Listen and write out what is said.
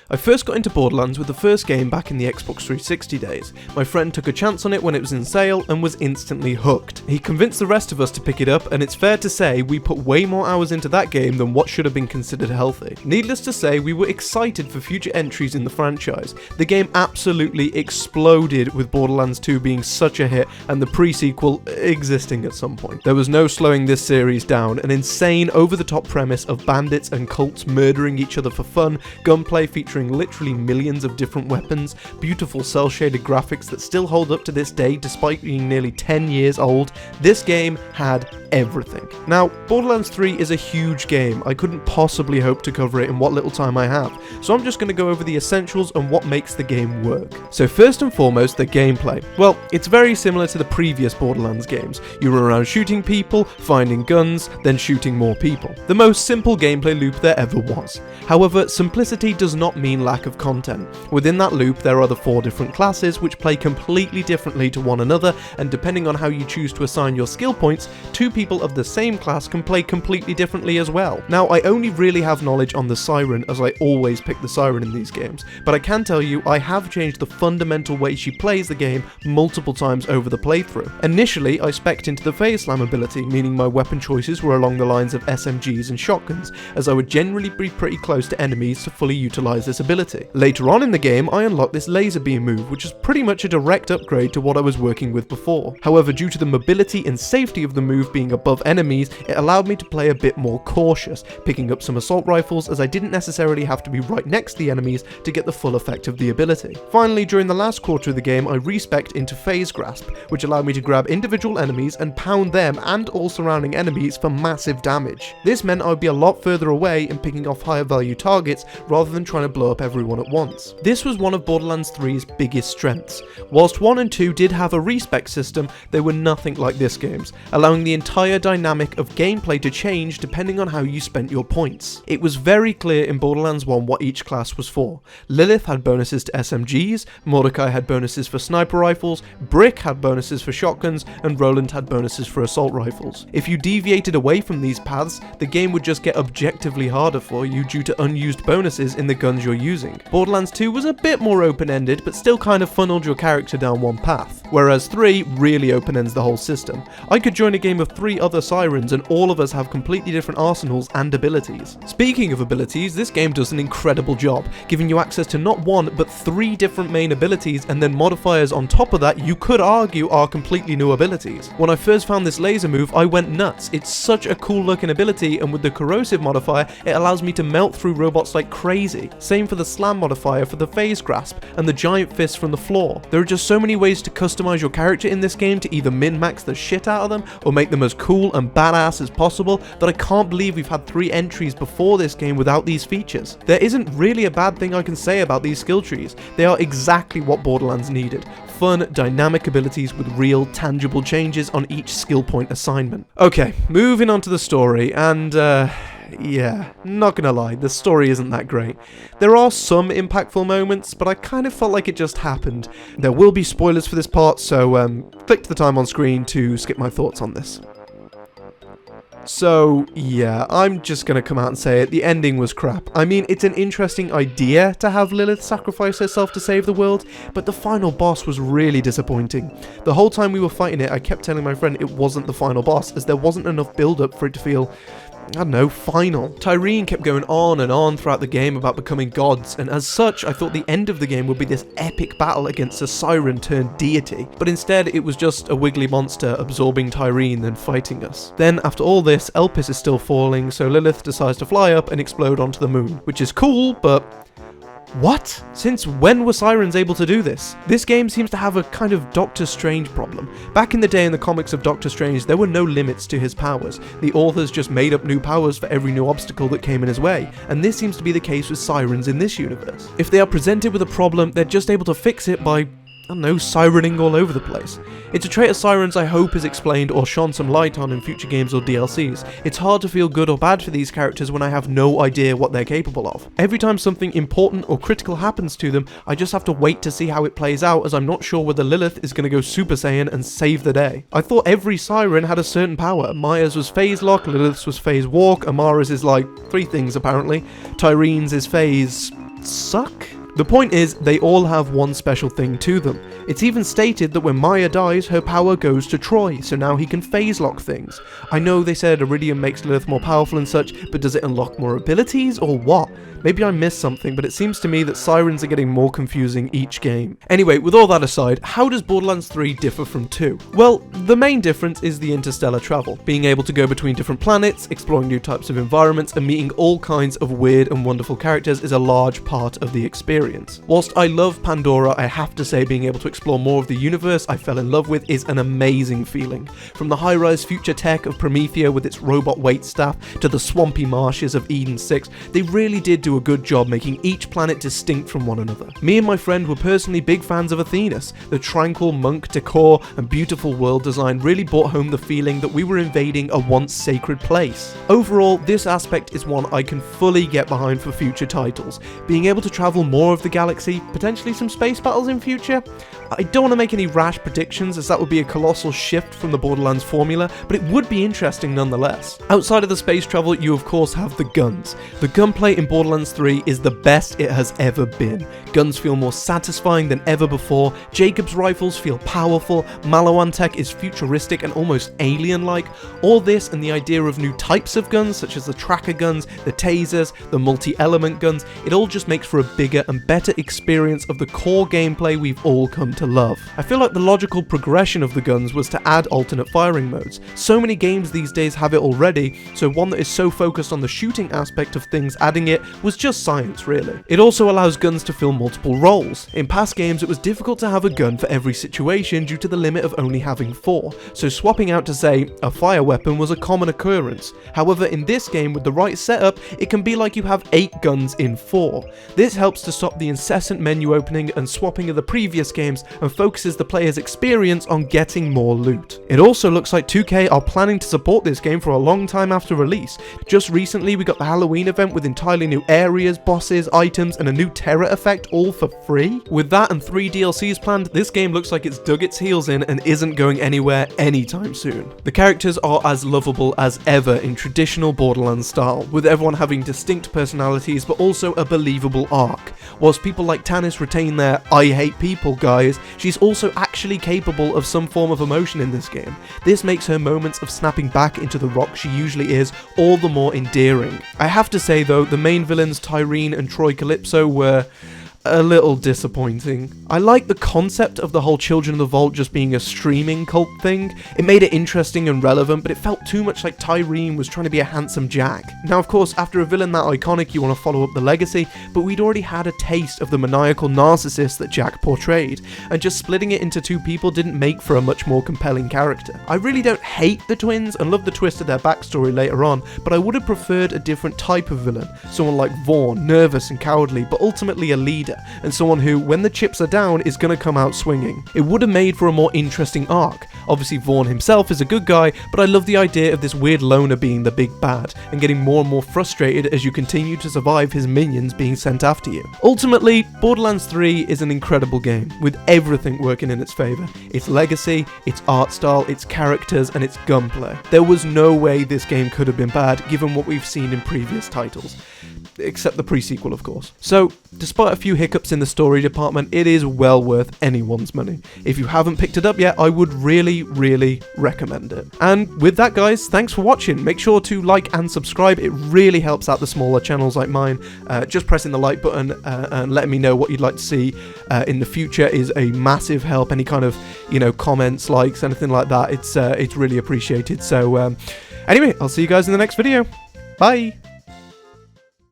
I first got into Borderlands with the first game back in the Xbox 360 days. My friend took a chance on it when it was in sale and was instantly hooked. He convinced the rest of us to pick it up, and it's fair to say we put way more hours into that game than what should have been considered healthy. Needless to say, we were excited for future entries in the franchise. The game absolutely exploded with Borderlands 2 being such a hit and the pre-sequel existing at some point. There was no slowing this series down. An insane, over-the-top premise of bandits and cults murdering each other for fun, gunplay featuring literally millions of different weapons, beautiful cel-shaded graphics that still hold up to this day despite being nearly 10 years old. This game had everything. Now, Borderlands 3 is a huge game. I couldn't possibly hope to cover it in what little time I have, so I'm just going to go over the essentials and what makes the game work. So first and foremost, the gameplay. Well, it's very similar to the previous Borderlands games. You run around shooting people, finding guns, then shooting more people. The most simple gameplay loop there ever was. However, simplicity does not mean lack of content. Within that loop, there are the 4 different classes which play completely differently to one another, and depending on how you choose to assign your skill points, 2 people of the same class can play completely differently as well. Now, I only really have knowledge on the Siren, as I always pick the Siren in these games, but I can tell you I have changed the fundamental way she plays the game multiple times over the playthrough. Initially, I spec'd into the Phase Slam ability, meaning my weapon choices were along the lines of SMGs and shotguns, as I would generally be pretty close to enemies to fully utilise this ability. Later on in the game, I unlocked this laser beam move, which is pretty much a direct upgrade to what I was working with before. However, due to the mobility and safety of the move being above enemies, it allowed me to play a bit more cautious, picking up some assault rifles as I didn't necessarily have to be right next to the enemies to get the full effect of the ability. Finally, during the last quarter of the game, I respec'd into Phase Grasp, which allowed me to grab individual enemies and pound them and all surrounding enemies for massive damage. This meant I would be a lot further away and picking off higher value targets rather than trying to blow up everyone at once. This was one of Borderlands 3's biggest strengths. Whilst 1 and 2 did have a respec system, they were nothing like this game's, allowing the entire dynamic of gameplay to change depending on how you spent your points. It was very clear in Borderlands 1 what each class was for. Lilith had bonuses to SMGs, Mordecai had bonuses for sniper rifles, Brick had bonuses for shotguns, and Roland had bonuses for assault rifles. If you deviated away from these paths, the game would just get objectively harder for you due to unused bonuses in the guns you're using. Borderlands 2 was a bit more open-ended, but still kind of funneled your character down one path, whereas 3 really open-ends the whole system. I could join a game of 3 other Sirens and all of us have completely different arsenals and abilities. Speaking of abilities, this game does an incredible job, giving you access to not 1 but 3 different main abilities and then modifiers on top of that you could argue are completely new abilities. When I first found this laser move, I went nuts. It's such a cool looking ability, and with the corrosive modifier, it allows me to melt through robots like crazy. Same for the slam modifier for the Phase Grasp and the giant fist from the floor. There are just so many ways to customize your character in this game to either min-max the shit out of them or make them as cool and badass as possible that I can't believe we've had 3 entries before this game without these features. There isn't really a bad thing I can say about these skill trees. They are exactly what Borderlands needed. Fun, dynamic abilities with real, tangible changes on each skill point assignment. Okay, moving on to the story, and yeah, not gonna lie, the story isn't that great. There are some impactful moments, but I kind of felt like it just happened. There will be spoilers for this part, so click to the time on screen to skip my thoughts on this. So, yeah, I'm just gonna come out and say it, the ending was crap. I mean, it's an interesting idea to have Lilith sacrifice herself to save the world, but the final boss was really disappointing. The whole time we were fighting it, I kept telling my friend it wasn't the final boss, as there wasn't enough build-up for it to feel, I don't know, final. Tyreen kept going on and on throughout the game about becoming gods, and as such, I thought the end of the game would be this epic battle against a siren turned deity, but instead it was just a wiggly monster absorbing Tyreen and fighting us. Then, after all this, Elpis is still falling, so Lilith decides to fly up and explode onto the moon, which is cool, but what? Since when were Sirens able to do this? This game seems to have a kind of Doctor Strange problem. Back in the day in the comics of Doctor Strange, there were no limits to his powers. The authors just made up new powers for every new obstacle that came in his way, and this seems to be the case with Sirens in this universe. If they are presented with a problem, they're just able to fix it by, I don't know, sirening all over the place. It's a trait of Sirens I hope is explained or shone some light on in future games or DLCs. It's hard to feel good or bad for these characters when I have no idea what they're capable of. Every time something important or critical happens to them, I just have to wait to see how it plays out, as I'm not sure whether Lilith is going to go Super Saiyan and save the day. I thought every Siren had a certain power. Maya's was Phase Lock, Lilith's was Phase Walk, Amara's is like 3 things apparently, Tyreen's is Phase suck? The point is, they all have one special thing to them. It's even stated that when Maya dies, her power goes to Troy, so now he can phase lock things. I know they said Iridium makes Lilith more powerful and such, but does it unlock more abilities, or what? Maybe I missed something, but it seems to me that sirens are getting more confusing each game. Anyway, with all that aside, how does Borderlands 3 differ from 2? Well, the main difference is the interstellar travel. Being able to go between different planets, exploring new types of environments, and meeting all kinds of weird and wonderful characters is a large part of the experience. Whilst I love Pandora, I have to say being able to explore more of the universe I fell in love with is an amazing feeling. From the high-rise future tech of Promethea with its robot waitstaff, to the swampy marshes of Eden 6, they really did do a good job making each planet distinct from one another. Me and my friend were personally big fans of Athenas. The tranquil monk decor and beautiful world design really brought home the feeling that we were invading a once sacred place. Overall, this aspect is one I can fully get behind for future titles. Being able to travel more of the galaxy, potentially some space battles in future. I don't want to make any rash predictions, as that would be a colossal shift from the Borderlands formula, but it would be interesting nonetheless. Outside of the space travel, you of course have the guns. The gunplay in Borderlands 3 is the best it has ever been. Guns feel more satisfying than ever before, Jacob's rifles feel powerful, Malawan tech is futuristic and almost alien-like. All this and the idea of new types of guns, such as the tracker guns, the tasers, the multi-element guns, it all just makes for a bigger and better experience of the core gameplay we've all come to love. I feel like the logical progression of the guns was to add alternate firing modes. So many games these days have it already, so one that is so focused on the shooting aspect of things, adding it was just science really. It also allows guns to fill multiple roles. In past games it was difficult to have a gun for every situation due to the limit of only having 4, so swapping out to say a fire weapon was a common occurrence. However, in this game with the right setup, it can be like you have 8 guns in 4. This helps to stop the incessant menu opening and swapping of the previous games and focuses the player's experience on getting more loot. It also looks like 2K are planning to support this game for a long time after release. Just recently we got the Halloween event with entirely new areas, bosses, items and a new terror effect all for free. With that and 3 DLCs planned, this game looks like it's dug its heels in and isn't going anywhere anytime soon. The characters are as lovable as ever in traditional Borderlands style, with everyone having distinct personalities but also a believable arc. Whilst people like Tannis retain their "I hate people" guys, she's also actually capable of some form of emotion in this game. This makes her moments of snapping back into the rock she usually is all the more endearing. I have to say though, the main villains Tyreen and Troy Calypso were a little disappointing. I like the concept of the whole Children of the Vault just being a streaming cult thing. It made it interesting and relevant, but it felt too much like Tyreen was trying to be a handsome Jack. Now of course, after a villain that iconic you want to follow up the legacy, but we'd already had a taste of the maniacal narcissist that Jack portrayed, and just splitting it into 2 people didn't make for a much more compelling character. I really don't hate the twins and love the twist of their backstory later on, but I would have preferred a different type of villain, someone like Vaughn, nervous and cowardly, but ultimately a leader, and someone who, when the chips are down, is going to come out swinging. It would have made for a more interesting arc. Obviously Vaughn himself is a good guy, but I love the idea of this weird loner being the big bad, and getting more and more frustrated as you continue to survive his minions being sent after you. Ultimately, Borderlands 3 is an incredible game, with everything working in its favour. Its legacy, its art style, its characters, and its gunplay. There was no way this game could have been bad, given what we've seen in previous titles. Except the pre-sequel, of course. So, despite a few hiccups in the story department, it is well worth anyone's money. If you haven't picked it up yet, I would really recommend it. And with that guys, thanks for watching. Make sure to like and subscribe, it really helps out the smaller channels like mine. Just pressing the like button and letting me know what you'd like to see in the future is a massive help. Any kind of, comments, likes, anything like that, it's really appreciated. So anyway, I'll see you guys in the next video. Bye!